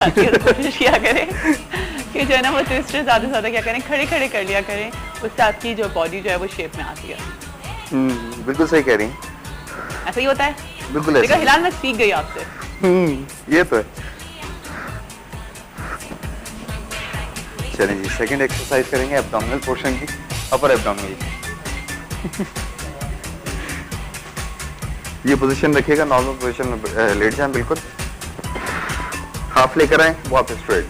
कोशिश किया करें कि जो है ना वो ट्विस्ट ज़्यादा से ज़्यादा क्या करें, खड़े खड़े कर लिया करें, उससे आपकी जो बॉडी जो है वो शेप में आती है। बिल्कुल सही कह रही हैं। ऐसा ही होता है, बिल्कुल ऐसा। हिलाल मैं सीख गई आपसे। ये तो है। चलिए जी, सेकंड एक्सरसाइज करेंगे एब्डोमिनल पोर्शन की, अपर एब्डोमिनल की। ये पोजीशन रखिएगा, नॉर्मल पोजीशन में लेट जाएं बिल्कुल, हाफ लेकर आए, वापस स्ट्रेट।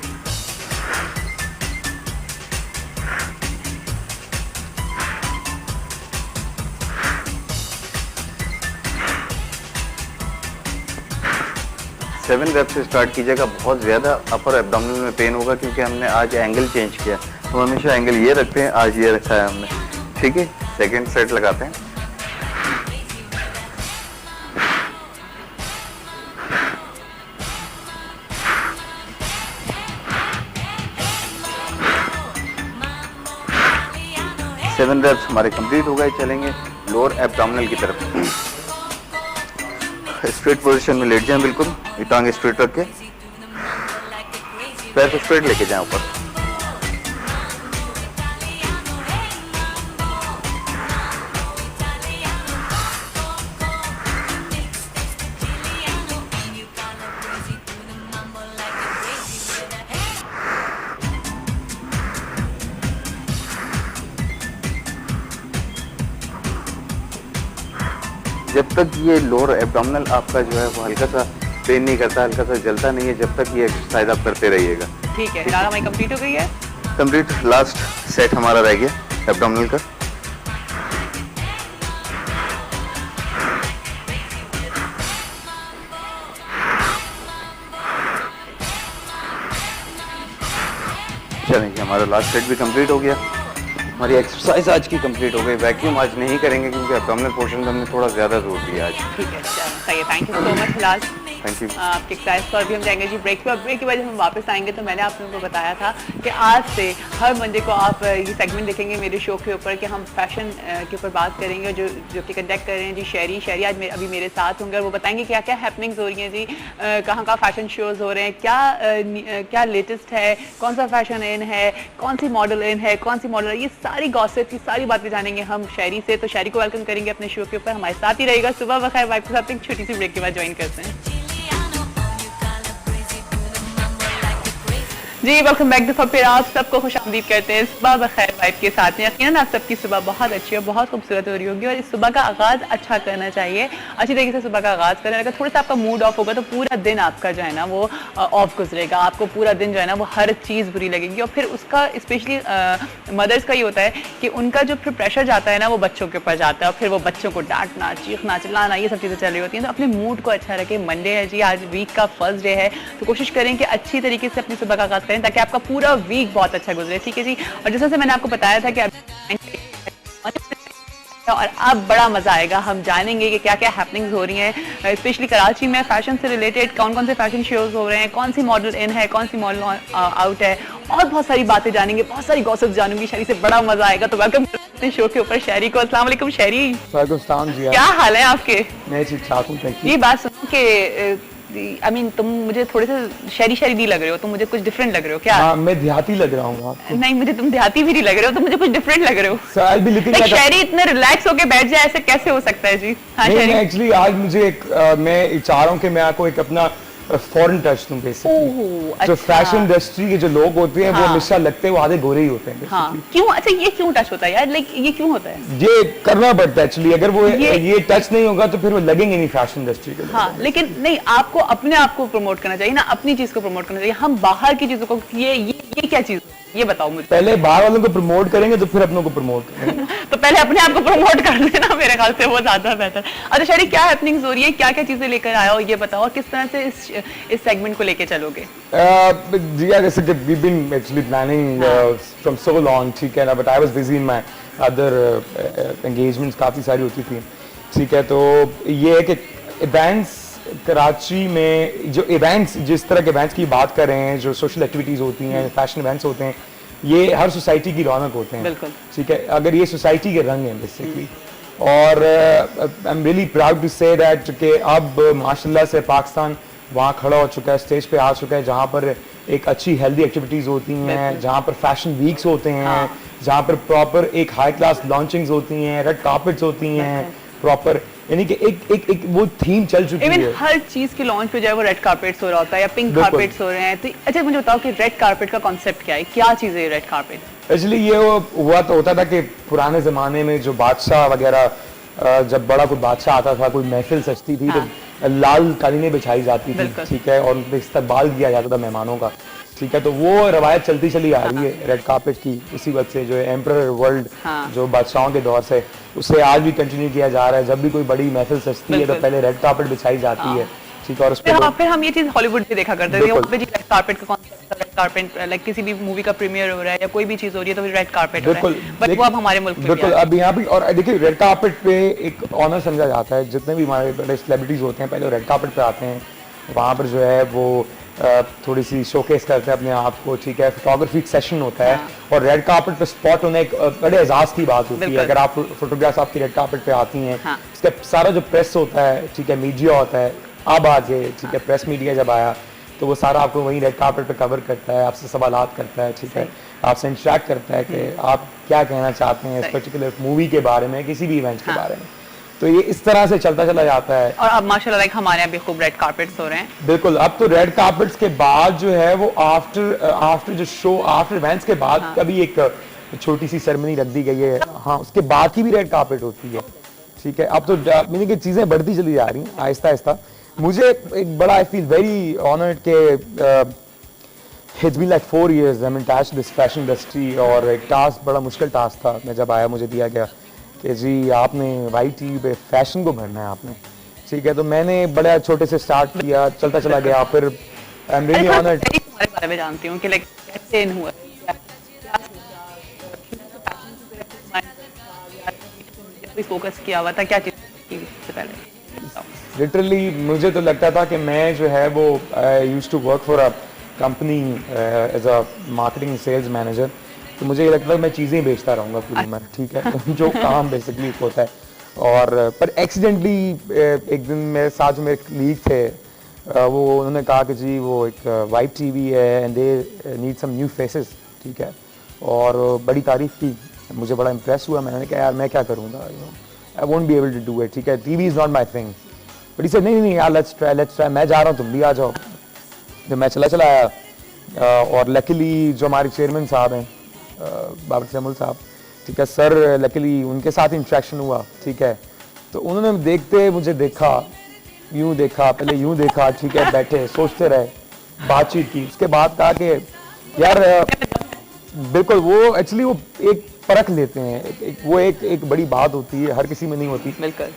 सेवन रेप से स्टार्ट कीजिएगा। बहुत ज़्यादा अपर एब्डोमिनल में पेन होगा क्योंकि हमने आज एंगल चेंज किया। तो हमेशा एंगल ये रखते हैं, आज ये रखा है हमने। ठीक है, सेकंड सेट लगाते हैं। सेवन रेप्स हमारे कंप्लीट हो गए। चलेंगे लोअर एब्डोमिनल की तरफ। स्ट्रेट पोजीशन में लेट जाएं बिल्कुल, ये टांग स्ट्रेट रख के, पैर को स्ट्रेट लेके जाएं ऊपर। जब तक ये लोअर एब्डोमिनल आपका जो है वो हल्का सा पेन नहीं करता, हल्का सा जलता नहीं है, जब तक ये एक्सरसाइज आप करते रहिएगा। ठीक है, फिलहाल हमारी कंप्लीट हो गई है। कंप्लीट, लास्ट सेट हमारा रह गया एब्डोमिनल का। चलेंगे, हमारा लास्ट सेट भी कंप्लीट हो गया। हमारी एक्सरसाइज आज की कंप्लीट हो गई। वैक्यूम आज नहीं करेंगे क्योंकि एब्डोमिनल पोर्शन पे हमने थोड़ा ज़्यादा जोर दिया आज। ठीक है, सही है, थैंक यू सो मच। फिलहाल थैंक यू। आपकी एक्सरसाइज पर भी हम जाएंगे जी ब्रेक पे। ब्रेक के बाद जब हम वापस आएंगे तो मैंने आप लोगों को बताया था कि आज से हर मंडे को आप ये सेगमेंट देखेंगे मेरे शो के ऊपर कि हम फैशन के ऊपर बात करेंगे। जो कि कंडक्ट कर रहे हैं जी शहरी आज अभी मेरे साथ होंगे और वो बताएंगे क्या क्या हैपनिंग्स हो रही हैं जी, कहाँ कहाँ फैशन शोज़ हो रहे हैं, क्या लेटेस्ट है, कौन सा फैशन इन है, कौन सी मॉडल इन है, कौन सी मॉडल, ये सारी गॉसिप की सारी बातें जानेंगे हम शहरी से। तो शहरी को वेलकम करेंगे अपने शो के ऊपर, हमारे साथ ही रहेगा। सुबह बखैर वाइफ के साथ एक छोटी सी ब्रेक के बाद ज्वाइन करते हैं जी। वेलकम बैक दफा फिर आप सबको खुशामदीद करते हैं सुबह बखैर वाइफ के साथ में। यकीनन आप सबकी सुबह बहुत अच्छी और बहुत खूबसूरत हो रही होगी और इस सुबह का आगाज़ अच्छा करना चाहिए, अच्छी तरीके से सुबह का आगाज़ करें। अगर थोड़ा सा आपका मूड ऑफ होगा तो पूरा दिन आपका जो है ना वो ऑफ गुजरेगा, आपको पूरा दिन जो है ना वो हर चीज़ बुरी लगेगी। और फिर उसका स्पेशली मदर्स का ये होता है कि उनका जो फिर प्रेशर जाता है ना वो बच्चों के ऊपर जाता है और फिर वो बच्चों को डांटना, चीखना, चिल्लाना, ये सब चीज़ें चल रही होती हैं। तो अपने मूड को अच्छा रखें। मंडे है जी, आज वीक का फर्स्ट डे है, तो कोशिश करें कि अच्छी तरीके से अपनी सुबह का आगाज़ करें ताकि आपका पूरा वीक बहुत अच्छा गुजरे। ठीक है जी। और जैसे मैंने आपको बताया था कि और अब बड़ा मजा आएगा, हम जानेंगे कि क्या क्या हैपनिंग्स हो रही हैं स्पेशली कराची में फैशन से रिलेटेड, कौन कौन से फैशन शोज हो रहे हैं, कौन सी मॉडल इन है, कौन सी मॉडल आउट है, और बहुत सारी बातें जानेंगे, बहुत सारी गॉसिप जानूंगी शहरी से, बड़ा मजा आएगा। तो वेलकम अपने शो के ऊपर शहरी को। अस्सलाम वालेकुम शहरी। वालेकुम सलाम जी। क्या हाल है आपके? मैं ठीक ठाक हूँ, थैंक यू। ये बात सुन के I mean, तुम मुझे थोड़े से शहरी नहीं लग रहे हो, तुम मुझे कुछ डिफरेंट लग रहे हो क्या? हाँ, मैं देहाती लग रहा हूँ आपको। नहीं, मुझे तुम देहाती भी नहीं लग रहे हो, तुम मुझे कुछ डिफरेंट लग रहे हो। So I'll be looking like शहरी इतने रिलैक्स होके बैठ जाए, ऐसे कैसे हो सकता है जी? हाँ नहीं, शहरी। एक्चुअली आज मुझे मैं चाह रहा हूँ कि मैं आपको एक अपना फॉरेन टच दूं बेसिकली। जो फैशन इंडस्ट्री के जो लोग होते हैं वो हमेशा लगते हैं वो आधे गोरे ही होते हैं। हाँ, क्यों? अच्छा, ये क्यों टच होता है यार? लाइक ये क्यों होता है? ये करना पड़ता है एक्चुअली। अगर वो ये टच नहीं होगा तो फिर वो लगेंगे नहीं फैशन इंडस्ट्री के। हाँ, लेकिन नहीं, आपको अपने आप को प्रमोट करना चाहिए ना, अपनी चीज को प्रमोट करना चाहिए। हम बाहर की चीजों को ये क्या चीज, ये बताओ मुझे। पहले बाहर वालों को प्रमोट करेंगे तो फिर अपनों को प्रमोट करेंगे। तो पहले अपने आप को प्रमोट कर लेना, मेरे ख्याल से वो ज्यादा बेहतर। अच्छा शहरी, क्या हैपनिंग्स हो रही है, क्या क्या चीजें लेकर आए हो, ये बताओ, किस तरह से इस सेगमेंट को लेके चलोगे? जी, जैसे कि we've been actually planning from so long, ठीक है ना, but I was busy in my other engagements, काफ़ी सारी होती थी, ठीक है। तो ये है कि इवेंट्स कराची में, जो इवेंट्स, जिस तरह के इवेंट्स की बात कर रहे हैं, जो सोशल एक्टिविटीज़ होती हैं, फैशन इवेंट्स होते हैं, ये हर सोसाइटी की रौनक होते हैं। बिल्कुल, ठीक है। अगर ये सोसाइटी के रंग हैं बेसिकली, और I am really proud to say that कि अब माशाल्लाह से पाकिस्तान वहाँ खड़ा हो चुका है, स्टेज पे आ चुका है, जहाँ पर एक अच्छी हेल्दी एक्टिविटीज होती हैं, जहाँ पर फैशन वीक्स होते हैं, जहाँ पर प्रॉपर एक हाई क्लास लॉन्चिंग्स होती हैं, रेड कार्पेट्स होती हैं प्रॉपर, यानी कि एक वो थीम चल चुकी इवन है। हर चीज के लॉन्च पे जो है वो रेड कार्पेट्स हो रहा होता है या पिंक कार्पेट्स हो रहे हैं। तो अच्छा मुझे बताओ कि रेड कार्पेट का कॉन्सेप्ट क्या है, क्या चीज है रेड कार्पेट? एक्चुअली ये हुआ तो होता था कि पुराने जमाने में जो बादशाह वगैरह जब बड़ा कोई बादशाह आता था, कोई महफिल सजती थी, तो लाल कालीनें बिछाई जाती थी, ठीक है, और उनका इस्तकबाल किया जाता था मेहमानों का, ठीक है। तो वो रवायत चलती चली आ रही है रेड कार्पेट की, उसी वक्त से जो है एम्परर वर्ल्ड जो बादशाहों के दौर से, उसे आज भी कंटिन्यू किया जा रहा है। जब भी कोई बड़ी महफिल सजती है तो पहले रेड कार्पेट बिछाई जाती है, ठीक है। और फिर हम ये चीज हॉलीवुड में देखा करते थे, वहाँ पे रेड कार्पेट का कॉन्सेप्ट, रेड कार्पेट लाइक किसी भी मूवी का प्रीमियर हो रहा है या कोई भी चीज हो रही है तो रेड कार्पेट हो रहा है, बट वो अब हमारे मुल्क में बिल्कुल अब यहाँ भी। और देखिए रेड कार्पेट पे एक ऑनर समझा जाता है, जितने भी हमारे बड़े सेलिब्रिटीज होते हैं पहले रेड कार्पेट पे आते हैं, वहाँ पर जो है वो थोड़ी सी शोकेस करते हैं अपने आप को, ठीक है, फोटोग्राफी सेशन होता है, और रेड कार्पेट पे स्पॉट होना एक बड़े एजाज की बात होती है। अगर आप फोटोग्राफ्स आपकी रेड कार्पेट पे आती हैं, इसका सारा जो प्रेस होता है, ठीक है, मीडिया होता है, अब आज है, ठीक है, प्रेस मीडिया जब आया तो वो सारा आपको वहीं रेड कार्पेट पे कवर करता है, आपसे सवालात करता है, ठीक है, आपसे इंटरेक्ट करता है कि आप क्या कहना चाहते हैं इस पर्टिकुलर मूवी के बारे में, किसी भी इवेंट के बारे में। तो ये इस तरह से चलता चला जाता है। और अब माशाल्लाह लाइक हमारे यहाँ भी खूब रेड कार्पेट्स हो रहे हैं। बिल्कुल, अब तो रेड कार्पेट्स के बाद जो है वो आफ्टर जो शो, आफ्टर इवेंट्स के बाद कभी एक छोटी सी सेरेमनी रख दी गई है, हाँ, उसके बाद की भी रेड कार्पेट होती है, ठीक है। अब तो मीनिंग की चीजें बढ़ती चली जा रही हैं आहिस्ता आहिस्ता। मुझे एक बड़ा, आई फील वेरी ऑनर्ड के it's been like 4 years I am attached to this fashion industry, और एक टास्क, बड़ा मुश्किल टास्क था, मैं जब आया मुझे दिया गया कि जी आपने वाई टीवी पे फैशन को भरना है आपने, ठीक है। तो मैंने बड़ा छोटे से स्टार्ट किया, चलता चला गया, फिर आई एम रियली ऑनर्ड। तुम्हारे बारे में जानती हूँ कि लाइक कैसे इन हुआ, फोकस किया हुआ था, क्या चीज से पहले? लिटरली मुझे तो लगता था कि मैं जो है वो used to work for a company as a marketing sales manager, तो मुझे ये लगता है मैं चीज़ें बेचता रहूँगा पूरी उम्र, ठीक है, जो काम बेसिकली होता है। और पर एक्सीडेंटली एक दिन मेरे साथ जो मेरे लीग थे, वो उन्होंने कहा कि जी वो एक वाइट टीवी है and they need some new faces, ठीक है, और बड़ी तारीफ की, मुझे बड़ा इम्प्रेस हुआ। मैंने कहा यार मैं क्या करूँगा, I won't be able to do it, ठीक है, TV is not my thing. But इसे नहीं यार लेट्स ट्राई, मैं जा रहा हूँ तुम भी आ जाओ। तो मैं चला आया, और लकीली जो हमारे चेयरमैन साहब हैं बाबर जमुल साहब, ठीक है, सर लकीली उनके साथ इंट्रैक्शन हुआ, ठीक है। तो उन्होंने देखते मुझे देखा, यूं देखा, पहले यूं देखा, ठीक है, बैठे सोचते रहे, बातचीत की, उसके बाद कहा कि यार बिल्कुल वो एक्चुअली वो एक परख लेते हैं, वो एक बड़ी बात होती है, हर किसी में नहीं होती,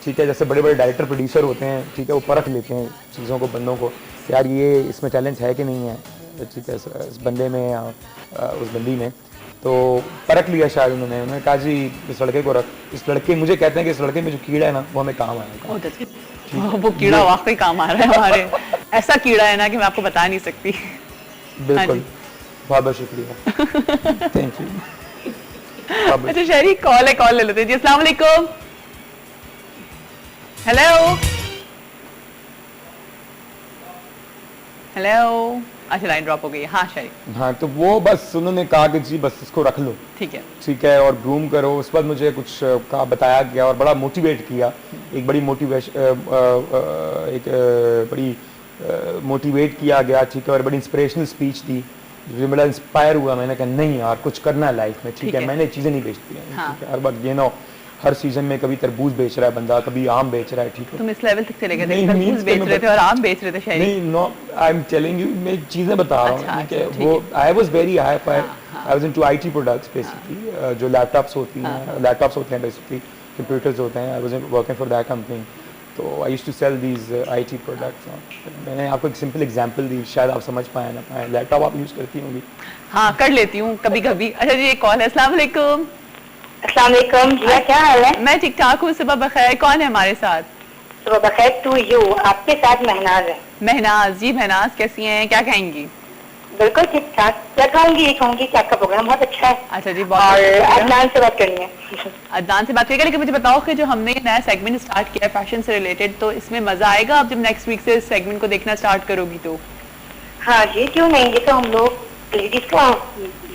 ठीक है। जैसे बड़े बड़े डायरेक्टर प्रोड्यूसर होते हैं, ठीक है, वो परख लेते हैं चीज़ों को, बंदों को, यार ये इसमें टैलेंट है कि नहीं है, ठीक है, इस बंदे में या उस बंदी में। तो परख लिया शायद उन्होंने कहा जी इस लड़के को रख, इस लड़के, मुझे कहते हैं कि इस लड़के में जो कीड़ा है ना वो हमें काम आएगा। वो कीड़ा वाकई काम आ रहा है हमारे, ऐसा कीड़ा है ना कि मैं आपको बता नहीं सकती। बिल्कुल, बहुत बहुत शुक्रिया, थैंक यू। अच्छा शहरी कॉल है, कॉल ले लेते हैं जी। अस्सलाम वालेकुम, हेलो हेलो, अच्छा लाइन ड्रॉप हो गई। हाँ शहरी, हाँ, तो वो बस उन्होंने कहा कि जी बस इसको रख लो, ठीक है, और ग्रूम करो। उस पर मुझे कुछ का बताया गया और बड़ा मोटिवेट किया, एक बड़ी मोटिवेट किया गया, ठीक है, और बड़ी इंस्पिरेशनल स्पीच दी, जो बड़ा इंस्पायर हुआ। मैंने कहा नहीं यार कुछ करना है लाइफ में, ठीक है, मैंने चीज़ें नहीं बेचती हैं, ठीक है, हर बार ये ना हर सीजन में कभी तरबूज बेच रहा है बंदा, कभी आम बेच रहा है, ठीक है। तुम इस लेवल तक चले गए थे, तरबूज बेच रहे थे और आम बेच रहे थे शहरी? नहीं, no, I am telling you, मैं चीज़ें बता रहा हूँ, ठीक है। वो I was very hi-fi, I was into IT products basically, जो लैपटॉप्स होते हैं बेसिकली, कंप्यूटर्स होते हैं, I was working for that company. तो I used to sell these IT products. मैंने आपको एक सिंपल एग्जांपल दी, शायद आप समझ पाए ना पाए। लैपटॉप आप यूज़ करती होंगी? हाँ कर लेती हूँ कभी कभी। अच्छा जी एक कॉल है। अस्सलाम वालेकुम। अस्सलाम वालेकुम जी, क्या हाल है? मैं ठीक ठाक हूँ, सुबह बखैर। कौन है हमारे साथ? सुबह बखैर टू यू, आपके साथ महनाज है। महनाज जी, महनाज कैसी हैं, क्या कहेंगी? बिल्कुल ठीक ठाक। क्या खाऊंगी, ये कहूंगी कि आपका प्रोग्राम बहुत अच्छा है। अच्छा जी, और बहुत शुक्रिया। अदनान से बात करनी है। अदनान से बात करेगा, लेकिन मुझे बताओ कि जो हमने ये नया सेगमेंट स्टार्ट किया है फैशन से रिलेटेड, तो इसमें मजा आएगा आप जब नेक्स्ट वीक से इस सेगमेंट को देखना स्टार्ट करोगी तो? हाँ जी, क्यों नहीं, ये तो हम लोग लेडीज का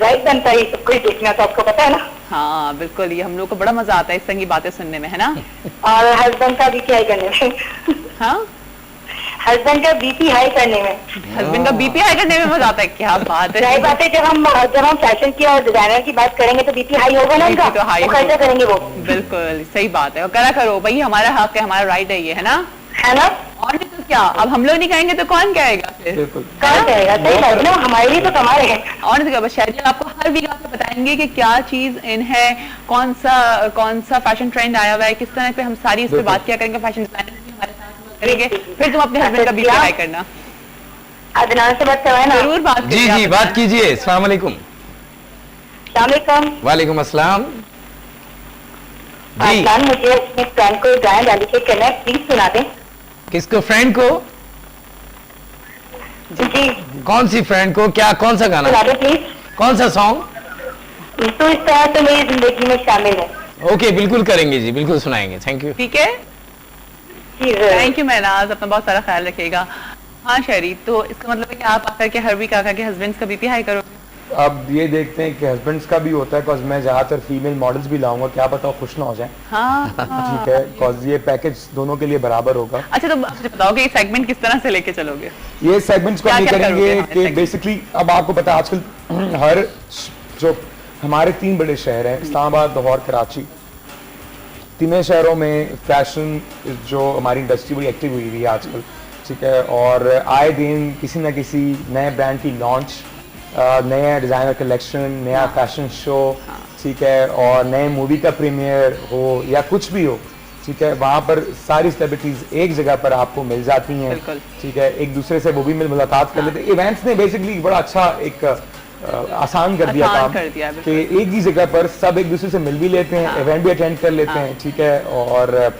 राइट बनता है सब कुछ देखना, तो आपको पता है ना। हाँ बिल्कुल, ये हम लोग को बड़ा मजा आता है इस तरह की बातें सुनने में, है ना? और हस्बैंड का बीपी हाई करने में। हाँ, हस्बैंड का बीपी हाई करने में। हस्बैंड का बीपी हाई करने में मजा आता है, क्या बात है। जाहिर बात है, जब हम फैशन की और डिजाइनर की बात करेंगे तो बीपी हाई होगा ना BP उनका, तो high वो खर्चा करेंगे वो, बिल्कुल सही बात है, और करा करो भाई, हमारा हक है, हमारा राइट है ये, है ना? है ना। और नहीं तो क्या, अब हम लोग नहीं कहेंगे तो कौन कहेगा फिर? बिल्कुल। कहाँ करेगा, सही बात है ना, हमारे लिए तो कमा रहे हैं। और नहीं तो क्या, बस शायद आपको हर वीक आपको बताएंगे कि क्या चीज इन है, कौन सा फैशन ट्रेंड आया हुआ है, किस तरह पे हम सारी इस पे बात किया करेंगे, फैशन डिजाइनर भी हमारे साथ work करेंगे, फिर तुम अपने हस्बैंड का बीपी हाई करना, अदनान से बात करवाए ना। जरूर बात जी करिए जी आप। बात कीजिए। अस्सलाम वालेकुम। सलाम। वालेकुम अस्सलाम जी। अदनान, मुझे अपने फ्रेंड को गाना डाली के करना है, प्लीज सुना दें। किसको, फ्रेंड को? जी कौन सी फ्रेंड को, क्या, कौन सा गाना, सुना दें प्लीज। कौन सा सॉन्ग? तो इस तरह तो मेरी जिंदगी में शामिल है। ओके, बिल्कुल करेंगे जी, बिल्कुल सुनाएंगे। Thank you. ठीक है, जी जरूर। थैंक यू महनाज, अपना बहुत सारा ख्याल रखिएगा। हाँ शहरी, तो इसका मतलब है कि आप आकर के हर वीक आकर के हस्बैंड का बीपी हाई करोगे? अब ये देखते हैं कि हस्बैंड्स का भी होता है, बिकॉज मैं ज़्यादातर फीमेल मॉडल्स भी लाऊंगा, क्या पता वो खुश ना हो जाए। हाँ ठीक है, बिकॉज ये पैकेज दोनों के लिए बराबर होगा। अच्छा, तो मुझे बताओ कि ये सेगमेंट किस तरह से लेके चलोगे? ये सेगमेंट्स को हम ये क्या-क्या करेंगे करोगे हमारे कि segments? बेसिकली अब आपको पता है आजकल हर जो हमारे 3 बड़े शहर हैं, इस्लामाबाद, लाहौर, कराची, तीनों शहरों में फैशन जो हमारी इंडस्ट्री बड़ी एक्टिव हुई हुई है आजकल। ठीक है, और आए दिन किसी ना किसी नए ब्रांड की लॉन्च, नया डिज़ाइनर कलेक्शन, नया फैशन शो, ठीक है, और नए मूवी का प्रीमियर हो या कुछ भी हो, ठीक है, वहाँ पर सारी सेलिब्रिटीज एक जगह पर आपको मिल जाती हैं। बिल्कुल। ठीक है, एक दूसरे से वो भी मुलाकात कर लेते हैं। इवेंट्स ने बेसिकली बड़ा अच्छा एक आसान कर दिया आसान काम कर दिया, कि एक ही जगह पर सब एक दूसरे से मिल भी लेते हैं, इवेंट भी अटेंड कर लेते हैं, ठीक है, और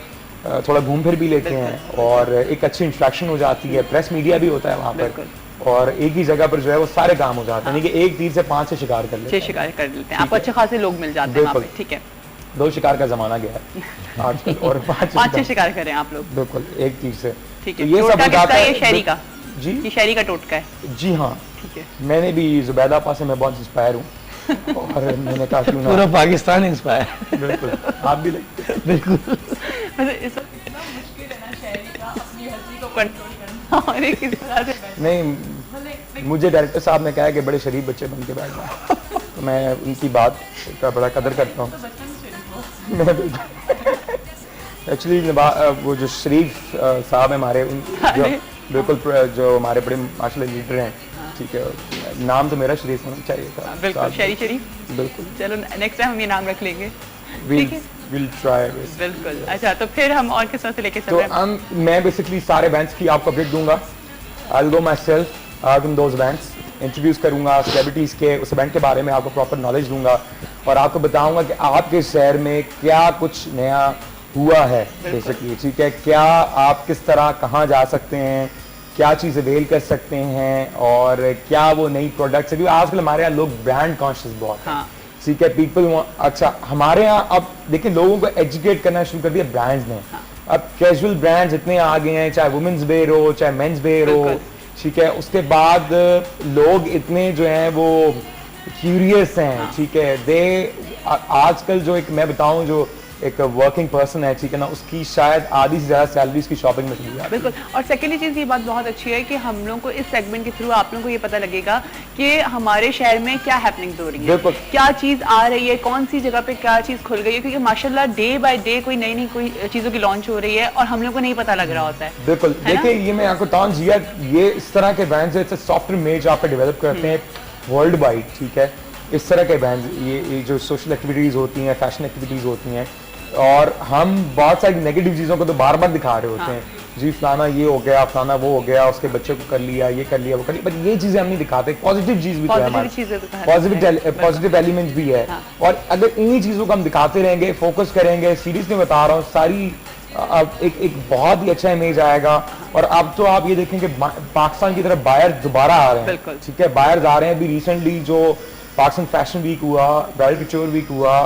थोड़ा घूम फिर भी लेते हैं, और एक अच्छी इंट्रैक्शन हो जाती है, प्रेस मीडिया भी होता है वहाँ पर, और एक ही जगह पर जो है वो सारे काम हो जाते हैं, यानी कि एक तीर से 5 से शिकार कर लेते 6 शिकार कर लेते हैं, आपको अच्छे खासे लोग मिल जाते हैं वहाँ पे, बिल्कुल। ठीक है? हैं। 2 शिकार का जमाना गया है आजकल, और 5 5-6 शिकार करें आप लोग, बिल्कुल एक तीर से। ठीक तो है। ये सब टोटका बताता किसका है? है ये शहरी का? जी ये शहरी का टोटका है, जी हाँ, ठीक है। मैंने भी जुबैदा आपा से मैं बहुत इंस्पायर हूँ और मैंने कहा क्यों ना, पूरा पाकिस्तान इंस्पायर। बिल्कुल आप भी लगते हैं। बिल्कुल। वैसे इस वक्त कितना मुश्किल है ना शहरी का अपनी हंसी को कंट्रोल करना, और एक इस तरह से बैठना। नहीं, मुझे डायरेक्टर साहब ने कहा है कि बड़े शरीफ बच्चे बन के बैठ जाओ, तो मैं उनकी बात का बड़ा कदर करता हूँ। एक्चुअली वो जो शरीफ साहब हैं हमारे, जो बिल्कुल जो हमारे बड़े माशाल्लाह लीडर हैं, ठीक है, नाम तो मेरा शरीफ होना चाहिए था। बिल्कुल, साहब। शहरी शरीफ। बिल्कुल, चलो नेक्स्ट टाइम हम ये नाम रख लेंगे, विल ठीक है? Will try. बिल्कुल। अच्छा, तो फिर हम और किस तरह से लेके चल तो रहे हैं? मैं बेसिकली सारे इवेंट्स की आपको अपडेट दूंगा। I will go my self out in those events, introduce करूंगा सेलिब्रिटीज़ के, उस इवेंट के बारे में आपको प्रॉपर नॉलेज दूंगा, और आपको बताऊंगा कि आपके शहर में क्या कुछ नया हुआ है बेसिकली, ठीक है, क्या आप किस तरह कहाँ जा सकते हैं, क्या चीज़ अवेल कर सकते हैं, और क्या वो नई प्रोडक्ट्स है, क्योंकि आजकल हमारे यहाँ लोग ब्रांड कॉन्शियस बहुत हैं। हाँ। ठीक है, पीपल, अच्छा हमारे यहाँ अब देखिए लोगों को एजुकेट करना शुरू कर दिया ब्रांड्स ने। अब कैजुअल ब्रांड्स इतने आ गए हैं, चाहे वुमेन्स वेयर हो, चाहे मेंस वेयर हो, बिल्कुल। ठीक है, उसके बाद लोग इतने जो हैं वो क्यूरियस हैं, ठीक है, आजकल जो एक मैं बताऊं जो एक वर्किंग पर्सन है, ठीक है ना, उसकी शायद आधी से ज़्यादा सैलरी उसकी शॉपिंग में चली जाती है। बिल्कुल। और सेकेंडली चीज़ ये बात बहुत अच्छी है कि हम लोगों को इस सेगमेंट के थ्रू आप लोगों को ये पता लगेगा कि हमारे शहर में क्या हैपनिंग्स हो रही है, बिल्कुल। क्या चीज़ आ रही है, कौन सी जगह पे क्या चीज़ खुल गई है, क्योंकि माशाल्लाह डे बाय डे कोई नई कोई चीज़ों की लॉन्च हो रही है और हम लोग को नहीं पता लग रहा होता है। बिल्कुल, है ना? देखिए ये मैं आपको बताऊं जिया, ये इस तरह के ब्रांड्स है, सॉफ्टवेयर इमेज आप डेवलप करते हैं वर्ल्ड वाइड, ठीक है, इस तरह के ब्रांड्स, ये जो सोशल एक्टिविटीज़ होती हैं, फैशन एक्टिविटीज़ होती हैं, और हम बहुत सारी नेगेटिव चीज़ों को तो बार बार दिखा रहे होते हैं, जी फलाना ये हो गया, फलाना वो हो गया, उसके बच्चे को कर लिया, ये कर लिया, वो कर लिया, बट ये चीज़ें हम नहीं दिखाते। पॉजिटिव चीज़ भी तो है हमारी, पॉजिटिव एलिमेंट्स भी है, और अगर इन्हीं चीज़ों को हम दिखाते रहेंगे, फोकस करेंगे, सीरीज में बता रहा हूँ, सारी अब एक बहुत ही अच्छा इमेज आएगा। और अब तो आप ये देखें कि पाकिस्तान की तरफ बायर दोबारा आ रहे हैं, बिल्कुल। ठीक है, बायर्स आ रहे हैं। अभी रिसेंटली जो पाकिस्तान फैशन वीक हुआ, ब्राइडल पिक्चर वीक हुआ,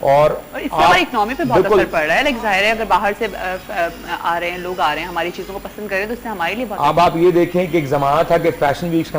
और इससे हमारी इकोनॉमी पे बहुत बिल्कुल। असर पड़ रहा है। लाइक जाहिर है अगर बाहर से आ रहे हैं लोग, आ रहे हैं हमारी चीजों को पसंद कर रहे हैं, तो इससे हमारे लिए बहुत अब आप ये देखें कि एक जमाना था कि फैशन वीक्स